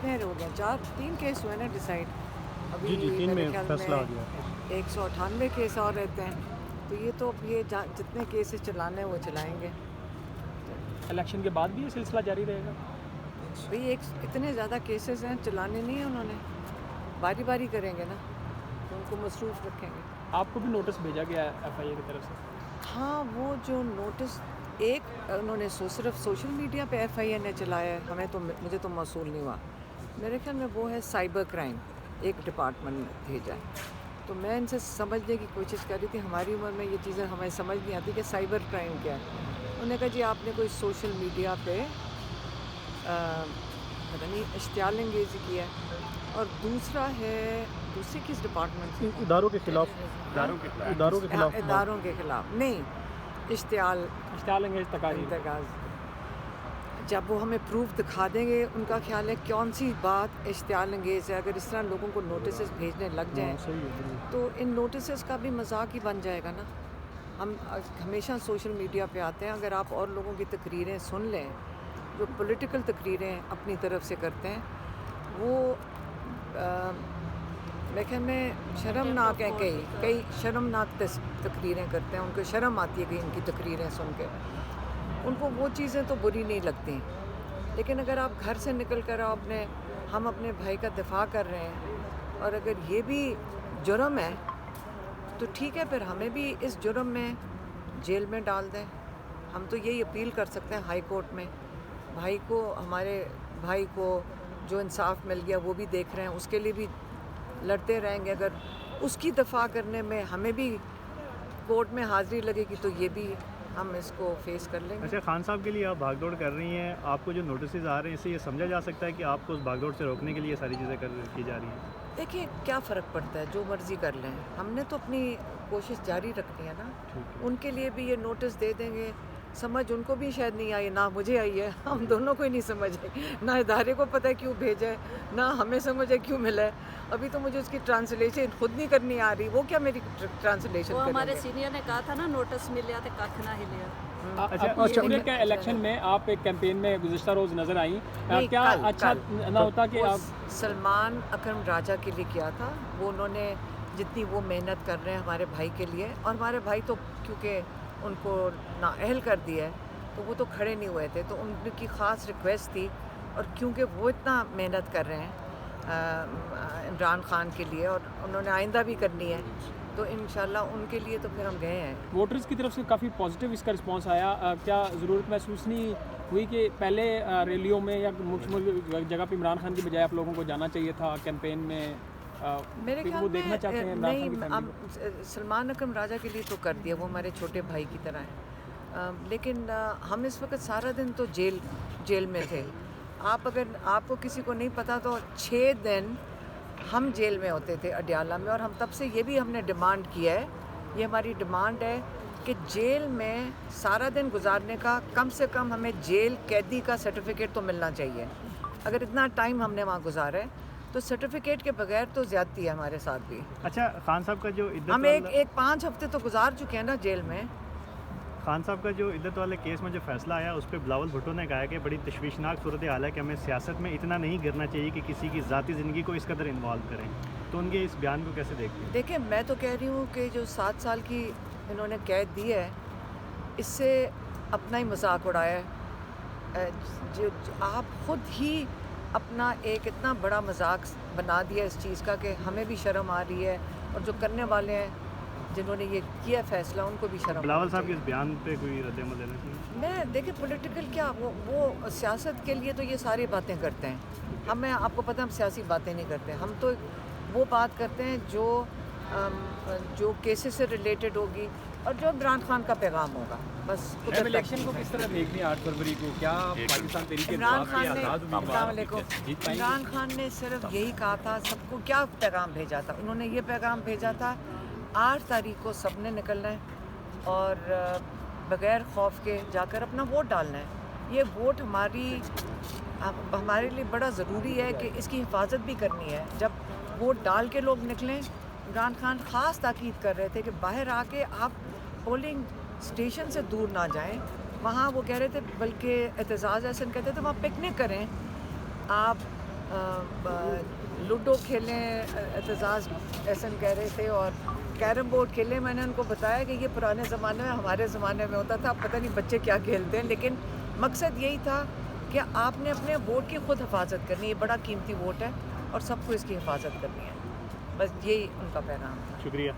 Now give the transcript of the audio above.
کتنے ہو گئے 3 کیس ہوئے نا ڈیسائیڈ ابھی جی 3 میں فیصلہ آ گیا 198 کیس اور رہتے ہیں تو یہ تو اب یہ جتنے کیسز چلانے ہیں وہ چلائیں گے. الیکشن کے بعد بھی یہ سلسلہ جاری رہے گا؟ بھئی اتنے زیادہ کیسز ہیں چلانے نہیں ہیں انہوں نے باری باری کریں گے نا تو ان کو مصروف رکھیں گے. آپ کو بھی نوٹس بھیجا گیا ہے ایف آئی اے کی طرف سے؟ ہاں وہ جو نوٹس ایک انہوں نے صرف سوشل میڈیا پہ ایف آئی اے نے چلایا ہے مجھے تو موصول نہیں ہوا. میرے خیال میں وہ ہے سائبر کرائم ایک ڈپارٹمنٹ بھیجا ہے تو میں ان سے سمجھنے کی کوشش کر رہی تھی. ہماری عمر میں یہ چیزیں ہمیں سمجھ نہیں آتی کہ سائبر کرائم کیا ہے. انہوں نے کہا جی آپ نے کوئی سوشل میڈیا پہ پتہ نہیں اشتعال انگیزی کیا ہے اور دوسری کس ڈپارٹمنٹ سے اداروں کے خلاف اداروں کے خلاف نہیں اشتعال انگیز تقاریر. جب وہ ہمیں پروف دکھا دیں گے ان کا خیال ہے کون سی بات اشتعال انگیز ہے. اگر اس طرح لوگوں کو نوٹسز بھیجنے لگ جائیں تو ان نوٹسز کا بھی مذاق ہی بن جائے گا نا. ہم ہمیشہ سوشل میڈیا پہ آتے ہیں اگر آپ اور لوگوں کی تقریریں سن لیں جو پولیٹیکل تقریریں اپنی طرف سے کرتے ہیں وہ میرے خیال میں شرمناک ہیں. کئی شرمناک تقریریں کرتے ہیں ان کو شرم آتی ہے کہ ان کی تقریریں سن کے ان کو وہ چیزیں تو بری نہیں لگتی. لیکن اگر آپ گھر سے نکل کر ہم اپنے بھائی کا دفاع کر رہے ہیں اور اگر یہ بھی جرم ہے تو ٹھیک ہے پھر ہمیں بھی اس جرم میں جیل میں ڈال دیں. ہم تو یہی اپیل کر سکتے ہیں ہائی کورٹ میں ہمارے بھائی کو جو انصاف مل گیا وہ بھی دیکھ رہے ہیں اس کے لیے بھی لڑتے رہیں گے. اگر اس کی دفاع کرنے میں ہمیں بھی کورٹ میں حاضری لگے گی تو یہ بھی ہم اس کو فیس کر لیں گے. اچھا خان صاحب کے لیے آپ بھاگ دوڑ کر رہی ہیں آپ کو جو نوٹسز آ رہے ہیں اس سے یہ سمجھا جا سکتا ہے کہ آپ کو اس بھاگ دوڑ سے روکنے کے لیے یہ ساری چیزیں کی جا رہی ہیں؟ دیکھیں کیا فرق پڑتا ہے جو مرضی کر لیں ہم نے تو اپنی کوشش جاری رکھنی ہے نا. ان کے لیے بھی یہ نوٹس دے دیں گے سمجھ ان کو بھی شاید نہیں آئی نہ مجھے آئی ہے ہم دونوں کو ہی نہیں سمجھ آئی نہ ادارے کو پتہ ہے کیوں بھیجا ہے نہ ہمیں سمجھ ہے کیوں ملا ہے. ابھی تو مجھے اس کی ٹرانسلیشن خود نہیں کرنی آ رہی وہ کیا میری ٹرانسلیشن وہ ہمارے سینئر نے کہا تھا نا نوٹس ملیا تو کھ نہ ہلیا. اچھا الیکشن میں آپ ایک کیمپین میں گزشتہ روز نظر آئیں کیا اچھا نہ ہوتا کہ آپ سلمان اکرم راجہ کے لیے کیا تھا وہ انہوں نے جتنی وہ محنت کر رہے ہیں ہمارے بھائی کے لیے اور ہمارے بھائی تو کیونکہ ان کو نااہل کر دیا ہے تو وہ تو کھڑے نہیں ہوئے تھے تو ان کی خاص ریکویسٹ تھی اور کیونکہ وہ اتنا محنت کر رہے ہیں عمران خان کے لیے اور انہوں نے آئندہ بھی کرنی ہے تو انشاءاللہ ان کے لیے تو پھر ہم گئے ہیں. ووٹرز کی طرف سے کافی پازیٹیو اس کا رسپانس آیا. کیا ضرورت محسوس نہیں ہوئی کہ پہلے ریلیوں میں یا مختلف جگہ پہ عمران خان کی بجائے آپ لوگوں کو جانا چاہیے تھا کیمپین میں؟ میرے خیال دیکھنا چاہتے ہیں نہیں سلمان اکرم راجہ کے لیے تو کر دیا وہ ہمارے چھوٹے بھائی کی طرح ہیں لیکن ہم اس وقت سارا دن تو جیل میں تھے. آپ کو کسی کو نہیں پتا تو 6 دن ہم جیل میں ہوتے تھے اڈیالہ میں اور ہم تب سے یہ بھی ہم نے ڈیمانڈ کیا ہے یہ ہماری ڈیمانڈ ہے کہ جیل میں سارا دن گزارنے کا کم سے کم ہمیں جیل قیدی کا سرٹیفکیٹ تو ملنا چاہیے. اگر اتنا ٹائم ہم نے وہاں گزارا ہے تو سرٹیفکیٹ کے بغیر تو زیادتی ہے ہمارے ساتھ بھی. اچھا خان صاحب کا جو ہم ایک 5 ہفتے تو گزار چکے ہیں نا جیل میں. خان صاحب کا جو عدت والے کیس میں جو فیصلہ آیا اس پہ بلاول بھٹو نے کہا ہے کہ بڑی تشویشناک صورتحال ہے کہ ہمیں سیاست میں اتنا نہیں گرنا چاہیے کہ کسی کی ذاتی زندگی کو اس قدر انوالو کریں. تو ان کے اس بیان کو کیسے دیکھتے ہیں؟ دیکھیں میں تو کہہ رہی ہوں کہ جو 7 سال کی انہوں نے قید دی ہے اس سے اپنا ہی مذاق اڑایا ہے. جو آپ خود ہی اپنا ایک اتنا بڑا مذاق بنا دیا اس چیز کا کہ ہمیں بھی شرم آ رہی ہے اور جو کرنے والے ہیں جنہوں نے یہ کیا فیصلہ ان کو بھی شرم. بلاول صاحب کے اس بیان پہ کوئی رد عمل دینا چاہیے؟ میں دیکھیں پولیٹیکل کیا وہ سیاست کے لیے تو یہ ساری باتیں کرتے ہیں. آپ کو پتہ ہم سیاسی باتیں نہیں کرتے ہم تو وہ بات کرتے ہیں جو کیسز سے ریلیٹڈ ہوگی اور جو عمران خان کا پیغام ہوگا بس. الیکشن کو کس طرح دیکھ رہی ہیں 8 فروری کو؟ کیا پاکستان تحریک عمران خان نے صرف یہی کہا تھا سب کو کیا پیغام بھیجا تھا انہوں نے یہ پیغام بھیجا تھا 8 تاریخ کو سب نے نکلنا ہے اور بغیر خوف کے جا کر اپنا ووٹ ڈالنا ہے. یہ ووٹ ہمارے لیے بڑا ضروری ہے کہ اس کی حفاظت بھی کرنی ہے. جب ووٹ ڈال کے لوگ نکلیں عمران خان خاص تاکید کر رہے تھے کہ باہر آ کے آپ پولنگ اسٹیشن سے دور نہ جائیں. وہاں وہ کہہ رہے تھے بلکہ اعتزاز احسن کہتے تھے وہاں پکنک کریں. آپ لوڈو کھیلیں اعتزاز احسن کہہ رہے تھے, اور کیرم بورڈ کھیلیں. میں نے ان کو بتایا کہ یہ پرانے زمانے میں ہمارے زمانے میں ہوتا تھا, اب پتہ نہیں بچے کیا کھیلتے ہیں, لیکن مقصد یہی تھا کہ آپ نے اپنے ووٹ کی خود حفاظت کرنی ہے. یہ بڑا قیمتی ووٹ ہے اور سب کو اس کی حفاظت کرنی ہے. بس یہی ان کا پیغام تھا. شکریہ.